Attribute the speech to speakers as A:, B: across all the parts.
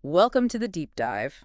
A: Welcome to the deep dive.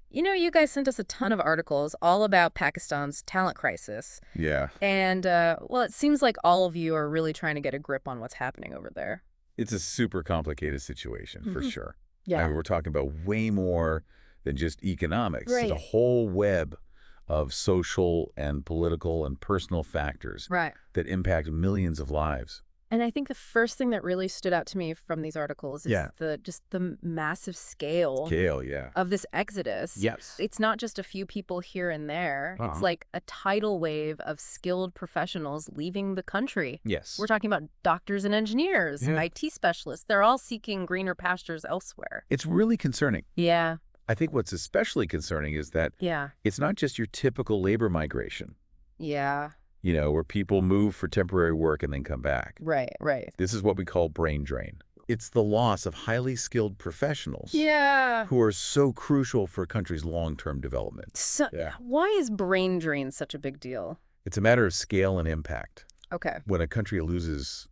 A: You guys sent us a ton of articles all about Pakistan's talent crisis.
B: Yeah,
A: And, well, it seems like all of you are really trying to get a grip on what's happening over there.
B: it's a super complicated situation for
A: Hmm.
B: sure. I
A: Yeah.
B: mean, we're talking about way more than just economics. There's a
A: Right.
B: whole web of social and political and personal factors
A: Right.
B: that impact millions of lives.
A: And I think the first thing that really stood out to me from these articles is
B: Yeah.
A: the massive scale
B: Scale, yeah.
A: of this exodus.
B: Yes.
A: It's not just a few people here and there. It's
B: Uh-huh.
A: like a tidal wave of skilled professionals leaving the country.
B: Yes.
A: We're talking about doctors and engineers,
B: Yeah.
A: IT specialists. They're all seeking greener pastures elsewhere.
B: It's really concerning.
A: Yeah,
B: I think what's especially concerning is that
A: yeah,
B: it's not just your typical labor migration,
A: yeah.
B: where people move for temporary work and then come back.
A: Right, right.
B: This is what we call brain drain. It's the loss of highly skilled professionals
A: Yeah.
B: who are so crucial for a country's long-term development.
A: So,
B: Yeah.
A: why is brain drain such a big deal?
B: It's a matter of scale and impact.
A: Okay.
B: When a country loses,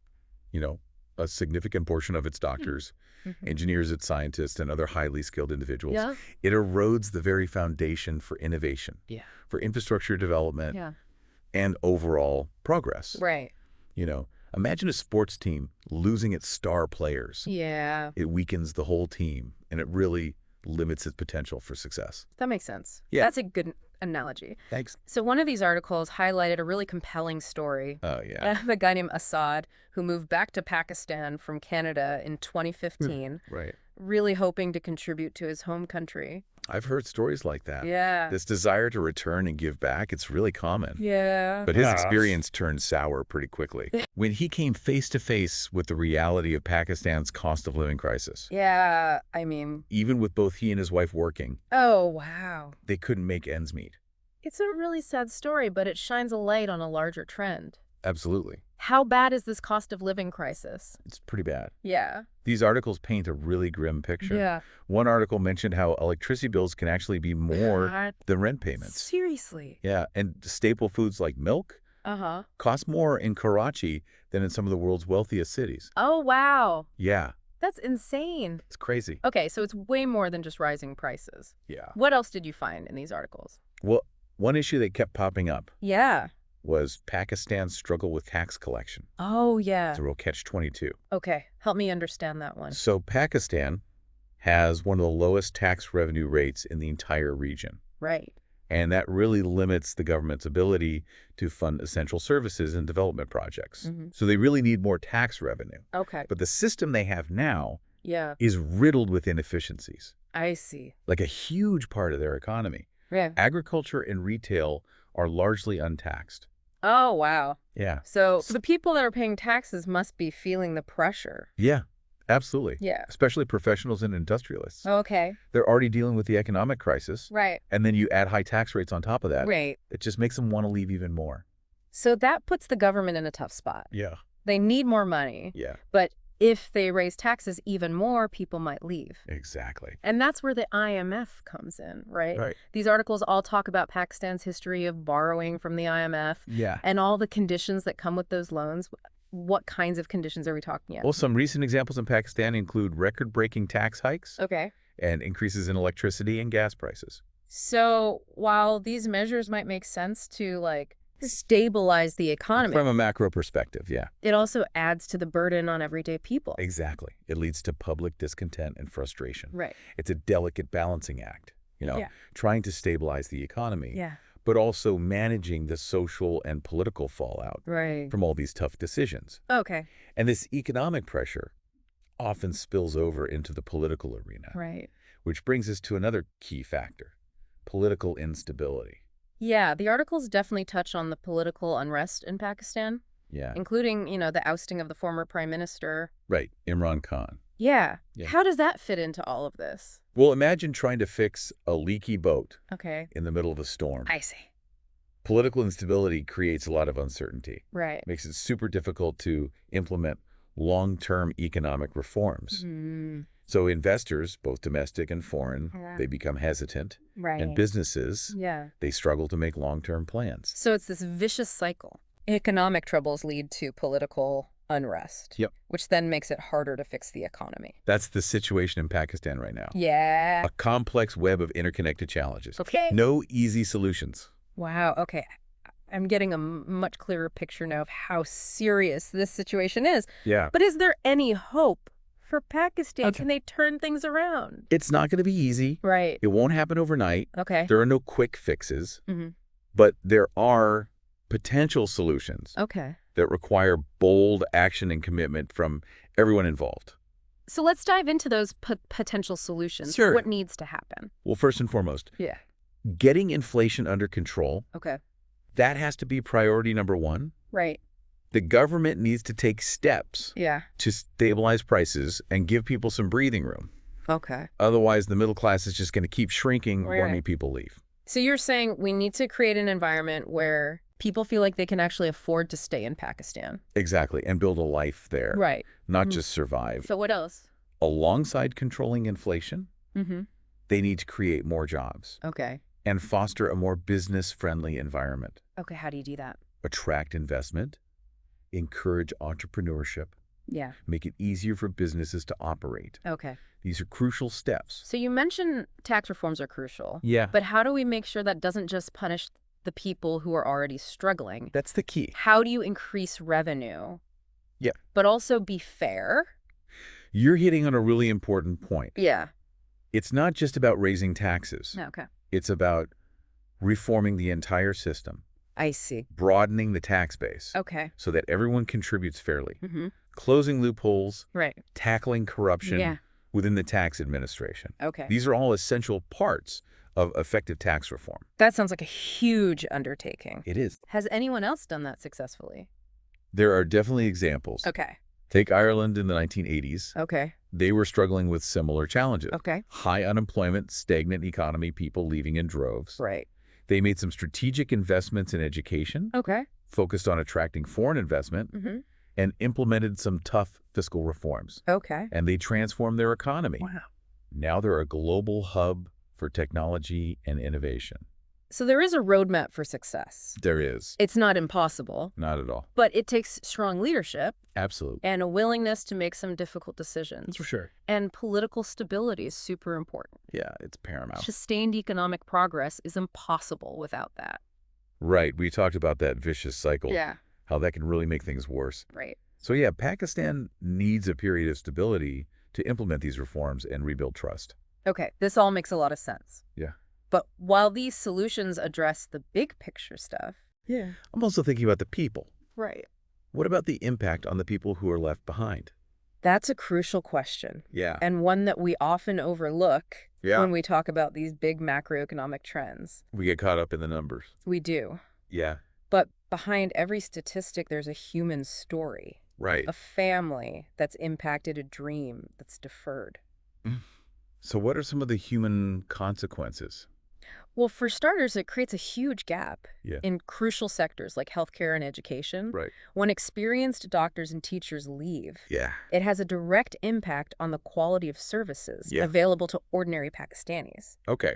B: a significant portion of its doctors,
A: Mhm.
B: engineers, its scientists, and other highly skilled individuals,
A: Yeah.
B: it erodes the very foundation for innovation,
A: Yeah.
B: for infrastructure development,
A: Yeah.
B: and overall progress.
A: Right.
B: Imagine a sports team losing its star players.
A: Yeah.
B: It weakens the whole team, and it really limits its potential for success.
A: That makes sense.
B: Yeah.
A: That's a good analogy.
B: Thanks.
A: So one of these articles highlighted a really compelling story
B: Oh, yeah.
A: of a guy named Assad who moved back to Pakistan from Canada in 2015,
B: Right.
A: really hoping to contribute to his home country.
B: I've heard stories like that.
A: Yeah.
B: This desire to return and give back, it's really common.
A: Yeah.
B: But his experience turned sour pretty quickly when he came face to face with the reality of Pakistan's cost of living crisis.
A: Yeah. I mean,
B: Even with both he and his wife working,
A: oh, wow.
B: they couldn't make ends meet.
A: It's a really sad story, but it shines a light on a larger trend.
B: Absolutely.
A: How bad is this cost of living crisis?
B: It's pretty bad.
A: Yeah.
B: These articles paint a really grim picture.
A: Yeah.
B: One article mentioned how electricity bills can actually be more
A: God,
B: than rent payments.
A: seriously.
B: Yeah, and staple foods like milk
A: Uh-huh.
B: cost more in Karachi than in some of the world's wealthiest cities.
A: Oh, wow.
B: Yeah,
A: That's insane.
B: it's crazy.
A: Okay, so it's way more than just rising prices.
B: Yeah.
A: What else did you find in these articles?
B: Well, one issue that kept popping up
A: Yeah.
B: was Pakistan's struggle with tax collection.
A: Oh, yeah.
B: It's a real catch-22.
A: Okay, help me understand that one.
B: So Pakistan has one of the lowest tax revenue rates in the entire region.
A: Right.
B: And that really limits the government's ability to fund essential services and development projects.
A: Mhm.
B: So they really need more tax revenue.
A: Okay.
B: But the system they have now
A: Yeah,
B: is riddled with inefficiencies,
A: I see.
B: like a huge part of their economy.
A: Yeah.
B: Agriculture and retail are largely untaxed.
A: Oh, wow.
B: Yeah.
A: So the people that are paying taxes must be feeling the pressure.
B: Yeah, absolutely.
A: Yeah.
B: Especially professionals and industrialists.
A: Okay.
B: They're already dealing with the economic crisis.
A: Right.
B: And then you add high tax rates on top of that.
A: Right.
B: It just makes them want to leave even more.
A: So that puts the government in a tough spot.
B: Yeah.
A: They need more money,
B: Yeah,
A: but if they raise taxes even more, people might leave.
B: exactly.
A: And that's where the IMF comes in, right?
B: Right.
A: These articles all talk about Pakistan's history of borrowing from the IMF
B: Yeah.
A: and all the conditions that come with those loans. What kinds of conditions are we talking about?
B: Well, some recent examples in Pakistan include record-breaking tax hikes
A: Okay.
B: and increases in electricity and gas prices.
A: So while these measures might make sense to stabilize the economy,
B: From a macro perspective, yeah.
A: it also adds to the burden on everyday people.
B: Exactly. It leads to public discontent and frustration.
A: Right.
B: It's a delicate balancing act,
A: Yeah.
B: trying to stabilize the economy,
A: Yeah.
B: but also managing the social and political fallout
A: Right.
B: from all these tough decisions.
A: Okay.
B: And this economic pressure often spills over into the political arena,
A: Right.
B: which brings us to another key factor, political instability.
A: Yeah, the articles definitely touch on the political unrest in Pakistan,
B: Yeah.
A: including, the ousting of the former prime minister.
B: Right. Imran Khan.
A: Yeah.
B: Yeah.
A: How does that fit into all of this?
B: Well, imagine trying to fix a leaky boat
A: Okay.
B: in the middle of a storm.
A: I see.
B: Political instability creates a lot of uncertainty.
A: Right.
B: Makes it super difficult to implement long-term economic reforms.
A: Mm,
B: So investors, both domestic and foreign,
A: Yeah.
B: they become hesitant.
A: right.
B: And businesses,
A: Yeah.
B: they struggle to make long-term plans.
A: So it's this vicious cycle. Economic troubles lead to political unrest.
B: Yep.
A: Which then makes it harder to fix the economy.
B: That's the situation in Pakistan right now.
A: Yeah.
B: A complex web of interconnected challenges.
A: Okay.
B: No easy solutions.
A: Wow. Okay. I'm getting a much clearer picture now of how serious this situation is.
B: Yeah.
A: But is there any hope for Pakistan?
B: Okay.
A: Can they turn things around?
B: It's not going to be easy.
A: Right.
B: It won't happen overnight.
A: Okay.
B: There are no quick fixes.
A: Mm-hmm.
B: But there are potential solutions
A: Okay.
B: that require bold action and commitment from everyone involved.
A: So let's dive into those potential solutions.
B: Sure.
A: What needs to happen?
B: Well, first and foremost,
A: Yeah.
B: getting inflation under control,
A: Okay.
B: that has to be priority number one.
A: Right.
B: The government needs to take steps
A: Yeah.
B: to stabilize prices and give people some breathing room.
A: Okay.
B: Otherwise, the middle class is just going to keep shrinking
A: Right.
B: or make people leave.
A: So you're saying we need to create an environment where people feel like they can actually afford to stay in Pakistan.
B: Exactly, and build a life there,
A: Right.
B: not just survive.
A: So what else?
B: Alongside controlling inflation,
A: Mm-hmm.
B: they need to create more jobs
A: Okay.
B: and foster a more business-friendly environment.
A: Okay, how do you do that?
B: Attract investment, encourage entrepreneurship,
A: Yeah.
B: make it easier for businesses to operate.
A: Okay.
B: These are crucial steps.
A: So you mentioned tax reforms are crucial.
B: Yeah.
A: But how do we make sure that doesn't just punish the people who are already struggling?
B: That's the key.
A: How do you increase revenue?
B: Yeah.
A: But also be fair?
B: You're hitting on a really important point.
A: Yeah.
B: It's not just about raising taxes.
A: Okay.
B: It's about reforming the entire system,
A: I see.
B: broadening the tax base
A: Okay.
B: so that everyone contributes fairly,
A: Mm-hmm.
B: closing loopholes,
A: Right.
B: tackling corruption
A: Yeah.
B: within the tax administration.
A: Okay.
B: These are all essential parts of effective tax reform.
A: That sounds like a huge undertaking.
B: It is.
A: Has anyone else done that successfully?
B: There are definitely examples.
A: Okay.
B: Take Ireland in the 1980s.
A: Okay.
B: They were struggling with similar challenges.
A: Okay.
B: High unemployment, stagnant economy, people leaving in droves.
A: Right.
B: They made some strategic investments in education,
A: Okay.
B: focused on attracting foreign investment,
A: Mm-hmm.
B: and implemented some tough fiscal reforms.
A: Okay.
B: And they transformed their economy.
A: Wow.
B: Now they're a global hub for technology and innovation.
A: So there is a roadmap for success.
B: There is.
A: It's not impossible,
B: Not at all.
A: but it takes strong leadership
B: Absolutely.
A: and a willingness to make some difficult decisions.
B: That's for sure.
A: And political stability is super important.
B: Yeah, it's paramount.
A: Sustained economic progress is impossible without that.
B: Right. We talked about that vicious cycle,
A: Yeah.
B: how that can really make things worse.
A: Right.
B: So yeah, Pakistan needs a period of stability to implement these reforms and rebuild trust.
A: Okay, this all makes a lot of sense.
B: Yeah.
A: But while these solutions address the big picture stuff,
B: Yeah. I'm also thinking about the people.
A: right.
B: What about the impact on the people who are left behind?
A: That's a crucial question,
B: Yeah.
A: and one that we often overlook
B: Yeah.
A: when we talk about these big macroeconomic trends.
B: We get caught up in the numbers.
A: We do.
B: Yeah.
A: But behind every statistic, there's a human story,
B: Right.
A: a family that's impacted, a dream that's deferred.
B: So what are some of the human consequences?
A: Well, for starters, it creates a huge gap
B: Yeah.
A: in crucial sectors like healthcare and education.
B: Right.
A: When experienced doctors and teachers leave,
B: Yeah.
A: it has a direct impact on the quality of services
B: Yeah.
A: available to ordinary Pakistanis.
B: Okay.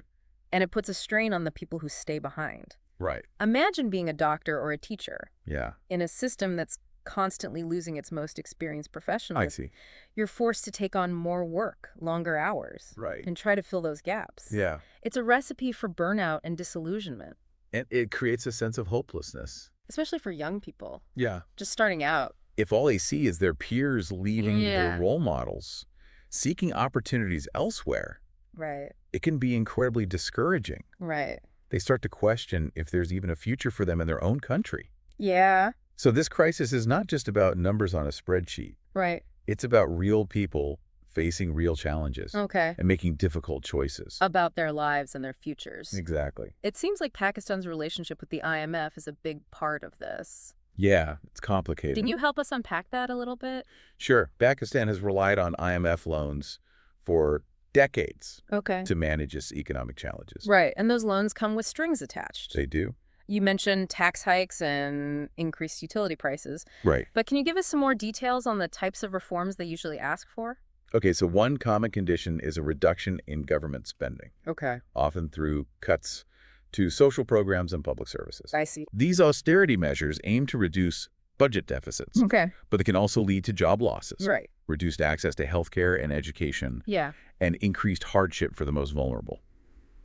A: And it puts a strain on the people who stay behind.
B: Right.
A: Imagine being a doctor or a teacher
B: Yeah.
A: in a system that's constantly losing its most experienced
B: I
A: professionals.
B: see.
A: You're forced to take on more work, longer hours,
B: Right.
A: and try to fill those gaps.
B: Yeah.
A: It's a recipe for burnout and disillusionment,
B: And it creates a sense of hopelessness.
A: especially for young people
B: Yeah.
A: just starting out.
B: If all they see is their peers leaving
A: Yeah.
B: their role models, seeking opportunities elsewhere,
A: Right,
B: it can be incredibly discouraging.
A: right.
B: They start to question if there's even a future for them in their own country.
A: Yeah,
B: So this crisis is not just about numbers on a spreadsheet.
A: right.
B: It's about real people facing real challenges
A: Okay.
B: and making difficult choices.
A: About their lives and their futures.
B: Exactly.
A: It seems like Pakistan's relationship with the IMF is a big part of this.
B: Yeah, it's complicated.
A: Can you help us unpack that a little bit?
B: Sure. Pakistan has relied on IMF loans for decades
A: Okay.
B: to manage its economic challenges.
A: Right, and those loans come with strings attached.
B: They do.
A: You mentioned tax hikes and increased utility prices,
B: Right.
A: but can you give us some more details on the types of reforms they usually ask for?
B: Okay, so one common condition is a reduction in government spending,
A: Okay.
B: often through cuts to social programs and public services.
A: I see.
B: These austerity measures aim to reduce budget deficits.
A: Okay.
B: But they can also lead to job losses,
A: Right.
B: reduced access to healthcare and education,
A: Yeah.
B: and increased hardship for the most vulnerable.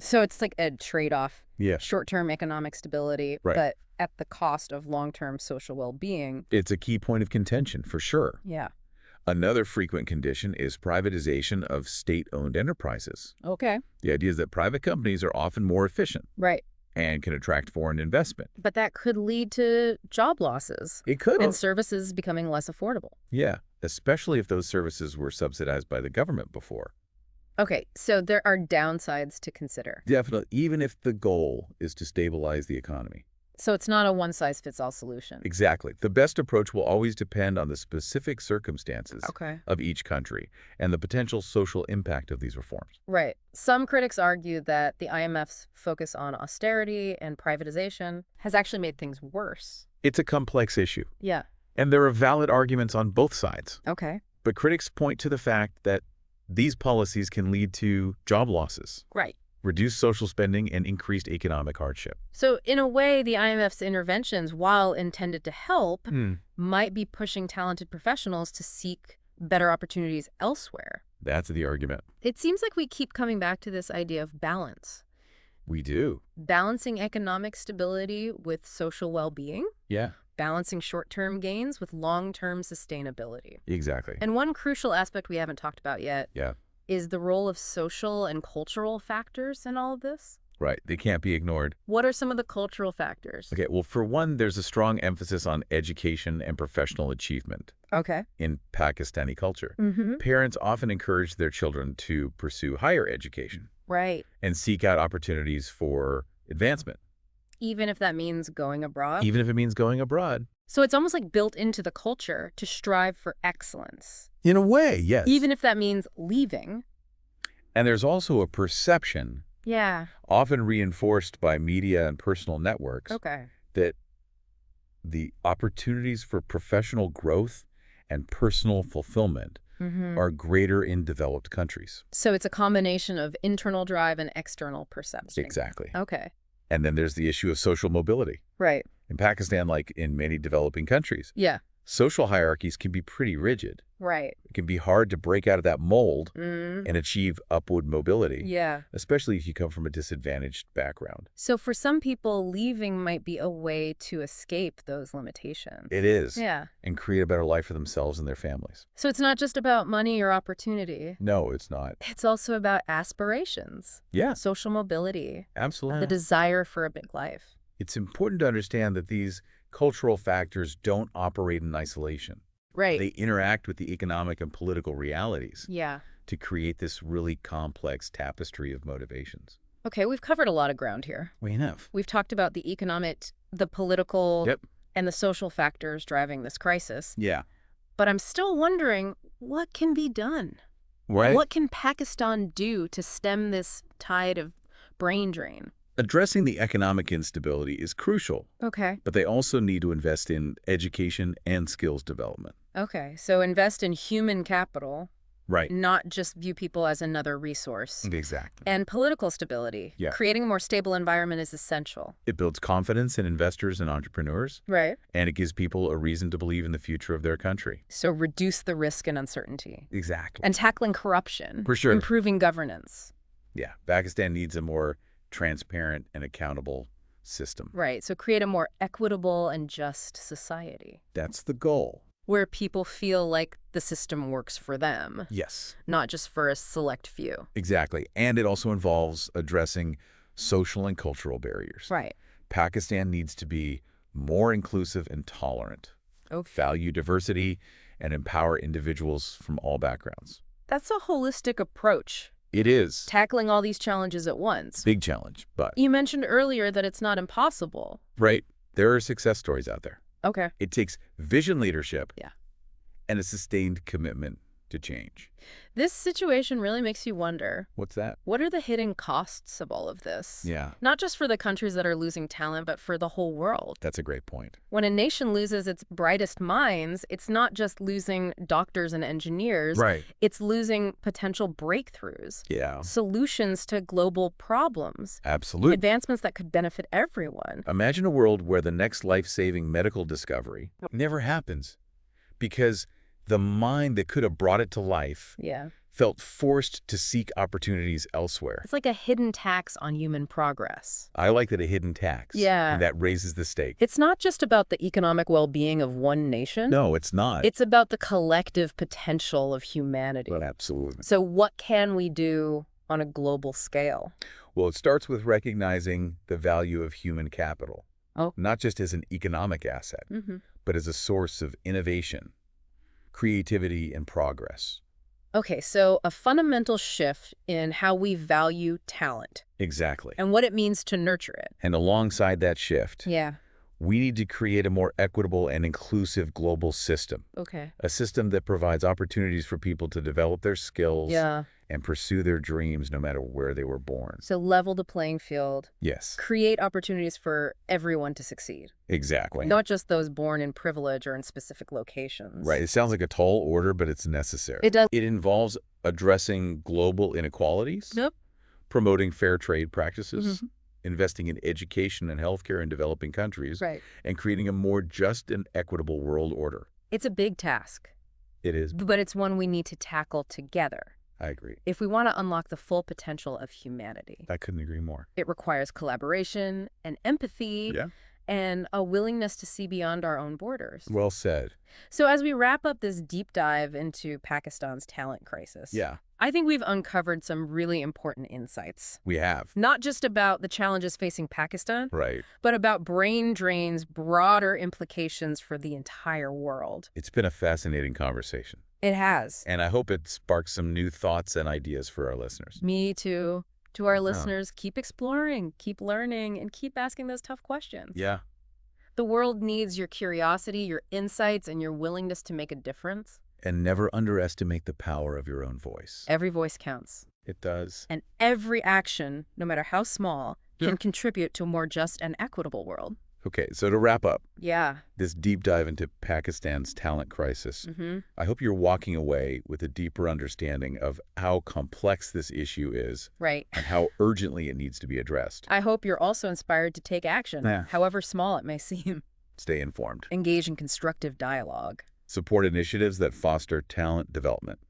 A: So it's like a trade-off.
B: Yeah.
A: Short-term economic stability,
B: Right.
A: but at the cost of long-term social well-being.
B: It's a key point of contention, for sure.
A: Yeah.
B: Another frequent condition is privatization of state-owned enterprises.
A: Okay.
B: The idea is that private companies are often more efficient
A: Right.
B: and can attract foreign investment.
A: But that could lead to job losses
B: It could.
A: and services becoming less affordable.
B: Yeah, especially if those services were subsidized by the government before.
A: Okay, so there are downsides to consider.
B: Definitely, even if the goal is to stabilize the economy.
A: So it's not a one-size-fits-all solution.
B: Exactly. The best approach will always depend on the specific circumstances
A: Okay.
B: of each country and the potential social impact of these reforms.
A: Right. Some critics argue that the IMF's focus on austerity and privatization has actually made things worse.
B: It's a complex issue,
A: Yeah.
B: and there are valid arguments on both sides.
A: Okay.
B: But critics point to the fact that these policies can lead to job losses,
A: Right.
B: reduced social spending, and increased economic hardship.
A: So in a way, the IMF's interventions, while intended to help, might be pushing talented professionals to seek better opportunities elsewhere.
B: That's the argument.
A: It seems like we keep coming back to this idea of balance.
B: We do.
A: Balancing economic stability with social well-being,
B: Yeah,
A: balancing short-term gains with long-term sustainability.
B: exactly.
A: And one crucial aspect we haven't talked about yet
B: Yeah,
A: is the role of social and cultural factors in all of this.
B: right. They can't be ignored.
A: What are some of the cultural factors?
B: Okay, well, for one, there's a strong emphasis on education and professional achievement
A: Okay.
B: in Pakistani culture.
A: Mm-hmm.
B: Parents often encourage their children to pursue higher education
A: Right.
B: and seek out opportunities for advancement,
A: Even if that means going abroad.
B: even if it means going abroad.
A: So it's almost like built into the culture to strive for excellence.
B: In a way, yes.
A: Even if that means leaving.
B: And there's also a perception,
A: Yeah.
B: often reinforced by media and personal networks,
A: Okay.
B: that the opportunities for professional growth and personal fulfillment
A: Mm-hmm.
B: are greater in developed countries.
A: So it's a combination of internal drive and external perception.
B: Exactly.
A: Okay.
B: And then there's the issue of social mobility.
A: Right.
B: In Pakistan, like in many developing countries,
A: Yeah.
B: social hierarchies can be pretty rigid.
A: Right.
B: It can be hard to break out of that mold
A: Mm.
B: and achieve upward mobility,
A: Yeah.
B: especially if you come from a disadvantaged background.
A: So for some people, leaving might be a way to escape those limitations.
B: It is.
A: Yeah.
B: And create a better life for themselves and their families.
A: So it's not just about money or opportunity.
B: No, it's not.
A: It's also about aspirations,
B: Yeah,
A: social mobility,
B: absolutely.
A: the desire for a big life.
B: It's important to understand that these cultural factors don't operate in isolation.
A: Right.
B: They interact with the economic and political realities
A: Yeah.
B: to create this really complex tapestry of motivations.
A: Okay, we've covered a lot of ground here.
B: We enough.
A: We've talked about the economic, the political,
B: Yep.
A: and the social factors driving this crisis.
B: Yeah.
A: But I'm still wondering, what can be done?
B: Right.
A: What can Pakistan do to stem this tide of brain drain?
B: Addressing the economic instability is crucial,
A: Okay.
B: but they also need to invest in education and skills development.
A: Okay, so invest in human capital,
B: Right.
A: not just view people as another resource.
B: Exactly.
A: And political stability.
B: Yeah.
A: Creating a more stable environment is essential.
B: It builds confidence in investors and entrepreneurs,
A: Right.
B: and it gives people a reason to believe in the future of their country.
A: So reduce the risk and uncertainty.
B: Exactly.
A: And tackling corruption.
B: For sure.
A: Improving governance.
B: Yeah, Pakistan needs a more transparent and accountable system.
A: Right, so create a more equitable and just society.
B: That's the goal.
A: Where people feel like the system works for them,
B: Yes,
A: not just for a select few.
B: exactly. And it also involves addressing social and cultural barriers.
A: Right.
B: Pakistan needs to be more inclusive and tolerant,
A: Okay.
B: value diversity, and empower individuals from all backgrounds.
A: That's a holistic approach,
B: It is
A: tackling all these challenges at once.
B: big challenge, but
A: You mentioned earlier that it's not impossible.
B: right, there are success stories out there.
A: Okay.
B: It takes vision leadership
A: Yeah.
B: and a sustained commitment to change.
A: This situation really makes you wonder,
B: What's that?
A: what are the hidden costs of all of this?
B: Yeah,
A: Not just for the countries that are losing talent, but for the whole world.
B: that's a great point.
A: When a nation loses its brightest minds, it's not just losing doctors and engineers.
B: Right.
A: It's losing potential breakthroughs,
B: Yeah,
A: solutions to global problems,
B: absolutely.
A: advancements that could benefit everyone.
B: Imagine a world where the next life-saving medical discovery never happens because the mind that could have brought it to life
A: Yeah.
B: felt forced to seek opportunities elsewhere.
A: It's like a hidden tax on human progress.
B: I like that, a hidden tax.
A: Yeah.
B: And that raises the stake.
A: It's not just about the economic well-being of one nation.
B: No, it's not.
A: It's about the collective potential of humanity.
B: Well, absolutely.
A: So what can we do on a global scale?
B: Well, it starts with recognizing the value of human capital.
A: Oh.
B: Not just as an economic asset, but as a source of innovation, creativity, and progress.
A: Okay, so a fundamental shift in how we value talent
B: Exactly.
A: and what it means to nurture it.
B: And alongside that shift,
A: Yeah.
B: we need to create a more equitable and inclusive global system.
A: Okay.
B: A system that provides opportunities for people to develop their skills
A: Yeah.
B: and pursue their dreams no matter where they were born.
A: So level the playing field,
B: Yes,
A: create opportunities for everyone to succeed,
B: exactly.
A: not just those born in privilege or in specific locations.
B: Right. It sounds like a tall order, but it's necessary.
A: It does.
B: It involves addressing global inequalities,
A: Yep.
B: promoting fair trade practices, investing in education and healthcare in developing countries,
A: Right.
B: and creating a more just and equitable world order.
A: It's a big task,
B: It is.
A: but it's one we need to tackle together
B: I agree.
A: if we want to unlock the full potential of humanity.
B: I couldn't agree more.
A: It requires collaboration and empathy
B: Yeah.
A: and a willingness to see beyond our own borders.
B: Well said.
A: So as we wrap up this deep dive into Pakistan's talent crisis,
B: Yeah,
A: I think we've uncovered some really important insights.
B: we have.
A: Not just about the challenges facing Pakistan,
B: Right.
A: but about brain drain's broader implications for the entire world.
B: It's been a fascinating conversation,
A: It has.
B: and I hope it sparks some new thoughts and ideas for our listeners.
A: Me too. To our listeners, keep exploring, keep learning, and keep asking those tough questions.
B: Yeah.
A: The world needs your curiosity, your insights, and your willingness to make a difference.
B: And never underestimate the power of your own voice.
A: Every voice counts.
B: It does.
A: And every action, no matter how small,
B: Yeah.
A: can contribute to a more just and equitable world.
B: Okay, so to wrap up
A: Yeah.
B: this deep dive into Pakistan's talent crisis,
A: Mm-hmm.
B: I hope you're walking away with a deeper understanding of how complex this issue is
A: Right.
B: and how urgently it needs to be addressed.
A: I hope you're also inspired to take action,
B: Yeah.
A: however small it may seem.
B: Stay informed.
A: Engage in constructive dialogue.
B: Support initiatives that foster talent development.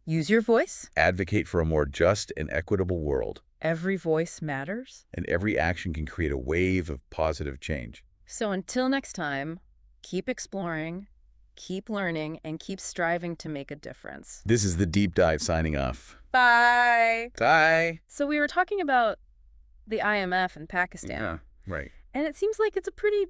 A: Use your voice.
B: Advocate for a more just and equitable world.
A: Every voice matters.
B: And every action can create a wave of positive change.
A: So until next time, keep exploring, keep learning, and keep striving to make a difference.
B: This is the Deep Dive signing off.
A: Bye.
B: Bye.
A: So we were talking about the IMF in Pakistan,
B: Yeah, right.
A: and it seems like it's a pretty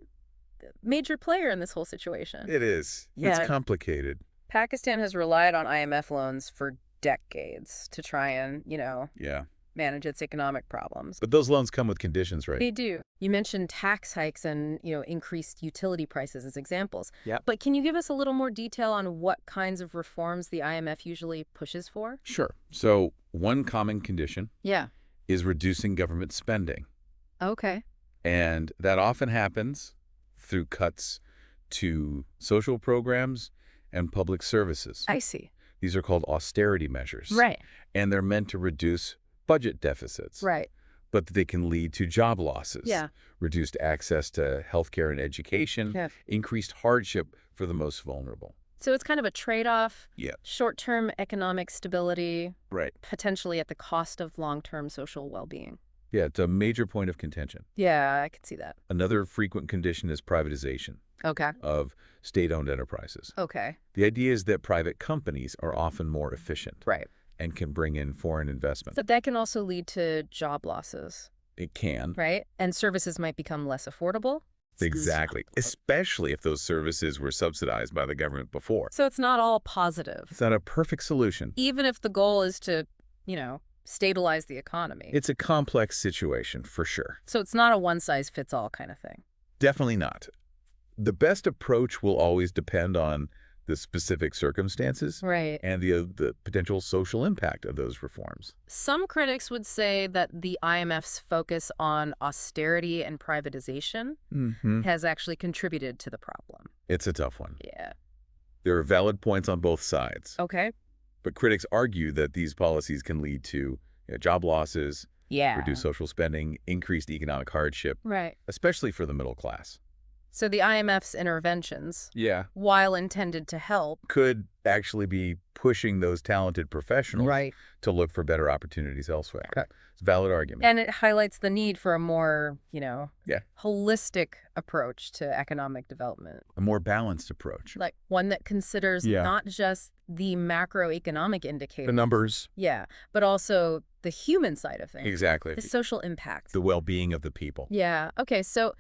A: major player in this whole situation.
B: It is.
A: Yeah.
B: It's complicated.
A: Pakistan has relied on IMF loans for decades to try and,
B: Yeah.
A: manage its economic problems.
B: But those loans come with conditions, right?
A: They do. You mentioned tax hikes and, increased utility prices as examples.
B: Yeah.
A: But can you give us a little more detail on what kinds of reforms the IMF usually pushes for?
B: Sure. So one common condition
A: Yeah.
B: is reducing government spending.
A: Okay.
B: And that often happens through cuts to social programs and public services.
A: I see.
B: These are called austerity measures.
A: Right.
B: And they're meant to reduce budget deficits.
A: Right.
B: But they can lead to job losses,
A: Yeah.
B: reduced access to healthcare and education,
A: Yeah.
B: increased hardship for the most vulnerable.
A: So it's kind of a trade-off.
B: Yeah.
A: Short-term economic stability,
B: Right.
A: potentially at the cost of long-term social well-being.
B: Yeah, it's a major point of contention.
A: Yeah, I can see that.
B: Another frequent condition is privatization
A: Okay.
B: of state-owned enterprises.
A: Okay.
B: The idea is that private companies are often more efficient
A: Right.
B: and can bring in foreign investment.
A: So that can also lead to job losses,
B: It can.
A: right? And services might become less affordable.
B: Exactly. Especially if those services were subsidized by the government before.
A: So it's not all positive.
B: It's not a perfect solution.
A: Even if the goal is to, stabilize the economy.
B: It's a complex situation, for sure.
A: So it's not a one-size-fits-all kind of thing.
B: Definitely not. The best approach will always depend on the specific circumstances,
A: Right.
B: and the potential social impact of those reforms.
A: Some critics would say that the IMF's focus on austerity and privatization has actually contributed to the problem.
B: It's a tough one.
A: Yeah.
B: There are valid points on both sides,
A: Okay.
B: but critics argue that these policies can lead to job losses,
A: Yeah.
B: reduced social spending, increased economic hardship,
A: Right.
B: especially for the middle class.
A: So the IMF's interventions,
B: Yeah.
A: while intended to help,
B: Could actually be pushing those talented professionals
A: right,
B: to look for better opportunities elsewhere.
A: Okay.
B: It's a valid argument.
A: and it highlights the need for a more,
B: Yeah.
A: holistic approach to economic development,
B: A more balanced approach.
A: like one that considers
B: Yeah.
A: not just the macroeconomic indicators,
B: The numbers.
A: yeah, but also the human side of things,
B: Exactly.
A: the social impact.
B: The well-being of the people.
A: Yeah. Okay. So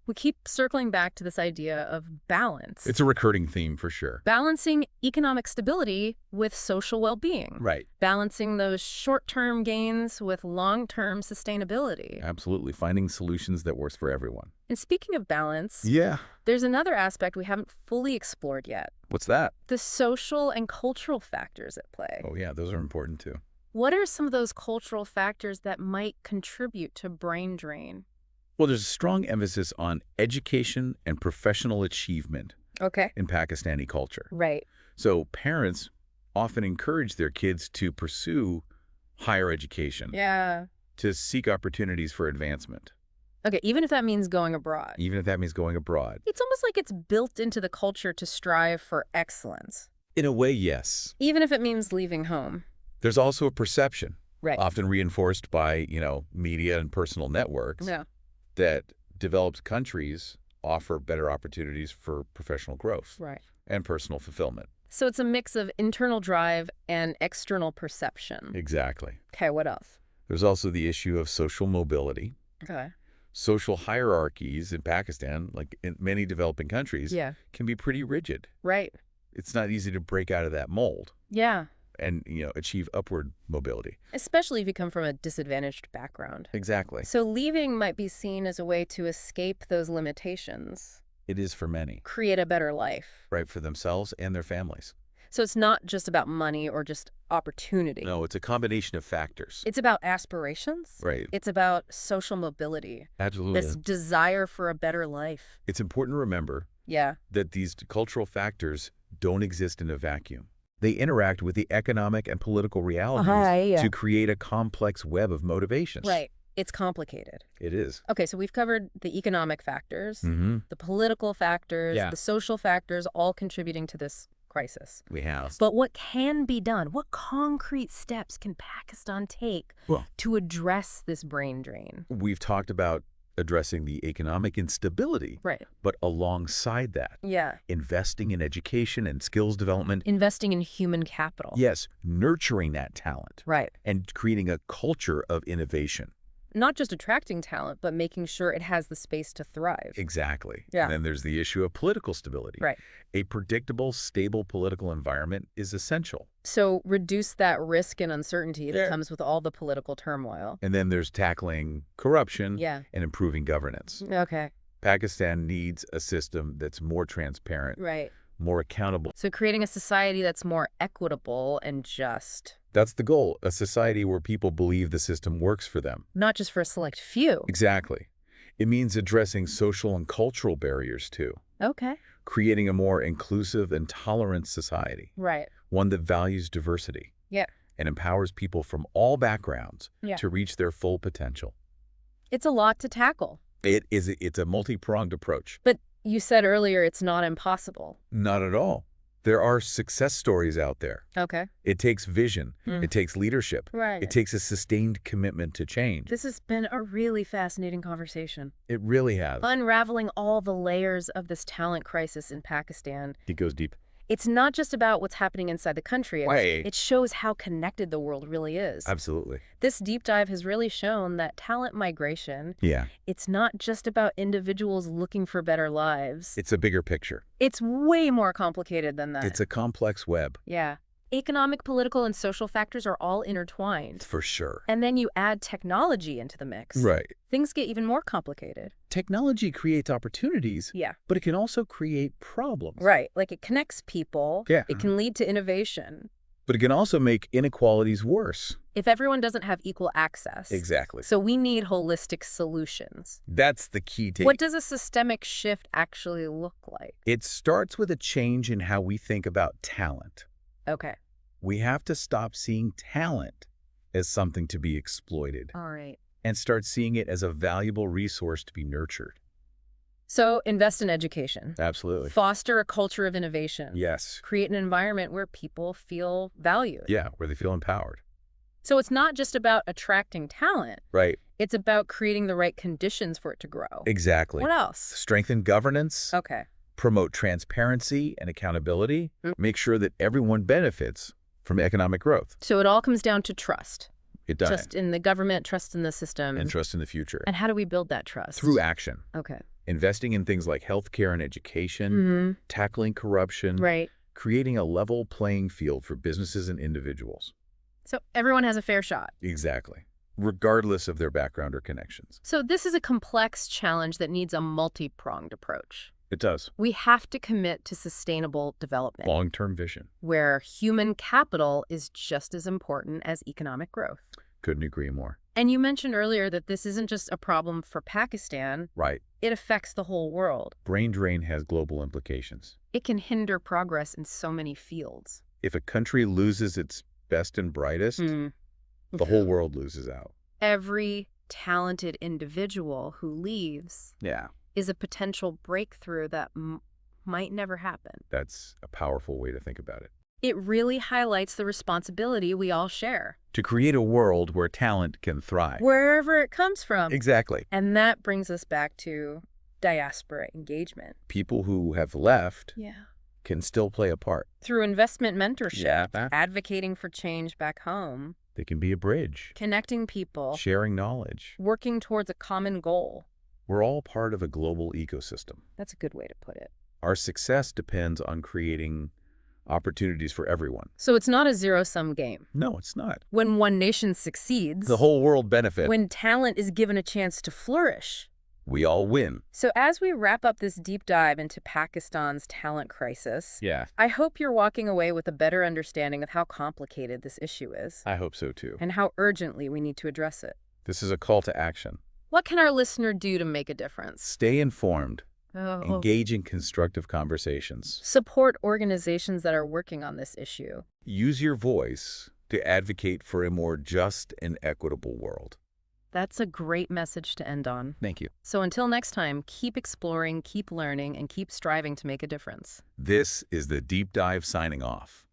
A: we keep circling back to this idea of balance.
B: It's a recurring theme for sure.
A: Balancing economic stability with social well-being.
B: Right.
A: Balancing those short-term gains with long-term sustainability.
B: Absolutely. Finding solutions that works for everyone.
A: And speaking of balance,
B: Yeah.
A: there's another aspect we haven't fully explored yet.
B: What's that?
A: The social and cultural factors at play.
B: Oh, yeah. Those are important too.
A: What are some of those cultural factors that might contribute to brain drain?
B: Well, there's a strong emphasis on education and professional achievement
A: Okay.
B: in Pakistani culture.
A: Right.
B: So parents often encourage their kids to pursue higher education,
A: Yeah.
B: to seek opportunities for advancement,
A: Okay, even if that means going abroad.
B: even if that means going abroad.
A: It's almost like it's built into the culture to strive for excellence,
B: In a way, yes.
A: even if it means leaving home.
B: There's also a perception,
A: Right.
B: often reinforced by, media and personal networks,
A: Yeah.
B: that developed countries offer better opportunities for professional growth
A: Right.
B: and personal fulfillment.
A: So it's a mix of internal drive and external perception.
B: Exactly.
A: Okay, what else?
B: There's also the issue of social mobility.
A: Okay.
B: Social hierarchies in Pakistan, like in many developing countries,
A: Yeah.
B: can be pretty rigid.
A: Right.
B: It's not easy to break out of that mold
A: Yeah.
B: and, achieve upward mobility.
A: Especially if you come from a disadvantaged background.
B: Exactly.
A: So leaving might be seen as a way to escape those limitations,
B: It is for many,
A: create a better life.
B: right, for themselves and their families.
A: So it's not just about money or just opportunity.
B: No, it's a combination of factors.
A: It's about aspirations.
B: Right.
A: It's about social mobility,
B: Absolutely.
A: this desire for a better life.
B: It's important to remember
A: Yeah.
B: that these cultural factors don't exist in a vacuum. They interact with the economic and political realities
A: yeah.
B: to create a complex web of motivations.
A: Right. It's complicated.
B: It is.
A: Okay, so we've covered the economic factors,
B: Mm-hmm.
A: the political factors,
B: Yeah.
A: the social factors, all contributing to this crisis.
B: We have.
A: But what can be done? What concrete steps can Pakistan take
B: Well-
A: to address this brain drain?
B: We've talked about addressing the economic instability,
A: Right.
B: but alongside that,
A: Yeah.
B: investing in education and skills development.
A: Investing in human capital.
B: Yes, nurturing that talent
A: Right.
B: and creating a culture of innovation.
A: Not just attracting talent, but making sure it has the space to thrive.
B: Exactly.
A: Yeah.
B: And then there's the issue of political stability.
A: Right.
B: A predictable, stable political environment is essential.
A: So reduce that risk and uncertainty that
B: Yeah.
A: comes with all the political turmoil.
B: And then there's tackling corruption
A: Yeah.
B: and improving governance.
A: Okay.
B: Pakistan needs a system that's more transparent,
A: Right.
B: more accountable.
A: So creating a society that's more equitable and just,
B: That's the goal, a society where people believe the system works for them.
A: not just for a select few.
B: Exactly. It means addressing social and cultural barriers too,
A: Okay.
B: creating a more inclusive and tolerant society,
A: Right.
B: one that values diversity
A: Yeah.
B: and empowers people from all backgrounds
A: Yeah.
B: to reach their full potential.
A: It's a lot to tackle.
B: It's a multi-pronged approach.
A: But you said earlier it's not impossible.
B: Not at all. There are success stories out there.
A: Okay.
B: It takes vision.
A: Mm.
B: It takes leadership.
A: Right.
B: It takes a sustained commitment to change.
A: This has been a really fascinating conversation.
B: It really has.
A: Unraveling all the layers of this talent crisis in Pakistan.
B: It goes deep.
A: It's not just about what's happening inside the country.
B: Right.
A: It shows how connected the world really is.
B: Absolutely.
A: This deep dive has really shown that talent migration,
B: Yeah.
A: it's not just about individuals looking for better lives.
B: It's a bigger picture.
A: It's way more complicated than that.
B: It's a complex web.
A: Yeah. Economic, political, and social factors are all intertwined.
B: For sure.
A: And then you add technology into the mix.
B: Right.
A: Things get even more complicated.
B: Technology creates opportunities,
A: Yeah.
B: but it can also create problems.
A: Right. Like it connects people.
B: Yeah.
A: It can lead to innovation.
B: But it can also make inequalities worse.
A: If everyone doesn't have equal access.
B: Exactly.
A: So we need holistic solutions.
B: That's the key take.
A: What does a systemic shift actually look like?
B: It starts with a change in how we think about talent.
A: Okay.
B: We have to stop seeing talent as something to be exploited
A: All right.
B: and start seeing it as a valuable resource to be nurtured.
A: So invest in education.
B: Absolutely.
A: Foster a culture of innovation.
B: Yes.
A: Create an environment where people feel valued.
B: Yeah, where they feel empowered.
A: So it's not just about attracting talent.
B: Right.
A: It's about creating the right conditions for it to grow.
B: Exactly.
A: What else?
B: Strengthen governance,
A: Okay.
B: promote transparency and accountability, make sure that everyone benefits from economic growth.
A: So it all comes down to trust.
B: It does.
A: Trust in the government, trust in the system.
B: And trust in the future.
A: And how do we build that trust?
B: Through action.
A: Okay.
B: Investing in things like healthcare and education, tackling corruption,
A: Right.
B: creating a level playing field for businesses and individuals.
A: So everyone has a fair shot.
B: Exactly. Regardless of their background or connections.
A: So this is a complex challenge that needs a multi-pronged approach.
B: It does.
A: We have to commit to sustainable development,
B: Long-term vision.
A: where human capital is just as important as economic growth.
B: Couldn't agree more.
A: And you mentioned earlier that this isn't just a problem for Pakistan.
B: Right.
A: It affects the whole world.
B: Brain drain has global implications.
A: It can hinder progress in so many fields.
B: If a country loses its best and brightest, the whole world loses out.
A: Every talented individual who leaves
B: Yeah.
A: is a potential breakthrough that might never happen.
B: That's a powerful way to think about it.
A: It really highlights the responsibility we all share.
B: To create a world where talent can thrive.
A: Wherever it comes from.
B: Exactly.
A: And that brings us back to diaspora engagement.
B: People who have left
A: Yeah.
B: can still play a part.
A: Through investment mentorship,
B: Yeah.
A: advocating for change back home,
B: They can be a bridge,
A: connecting people,
B: sharing knowledge.
A: working towards a common goal.
B: We're all part of a global ecosystem.
A: That's a good way to put it.
B: Our success depends on creating opportunities for everyone.
A: So it's not a zero-sum game.
B: No, it's not.
A: When one nation succeeds,
B: The whole world benefits.
A: when talent is given a chance to flourish.
B: We all win.
A: So as we wrap up this deep dive into Pakistan's talent crisis,
B: Yeah.
A: I hope you're walking away with a better understanding of how complicated this issue is
B: I hope so too.
A: and how urgently we need to address it.
B: This is a call to action.
A: What can our listener do to make a difference?
B: Stay informed.
A: Oh.
B: Engage in constructive conversations.
A: Support organizations that are working on this issue.
B: Use your voice to advocate for a more just and equitable world.
A: That's a great message to end on.
B: Thank you.
A: So until next time, keep exploring, keep learning, and keep striving to make a difference.
B: This is the Deep Dive signing off.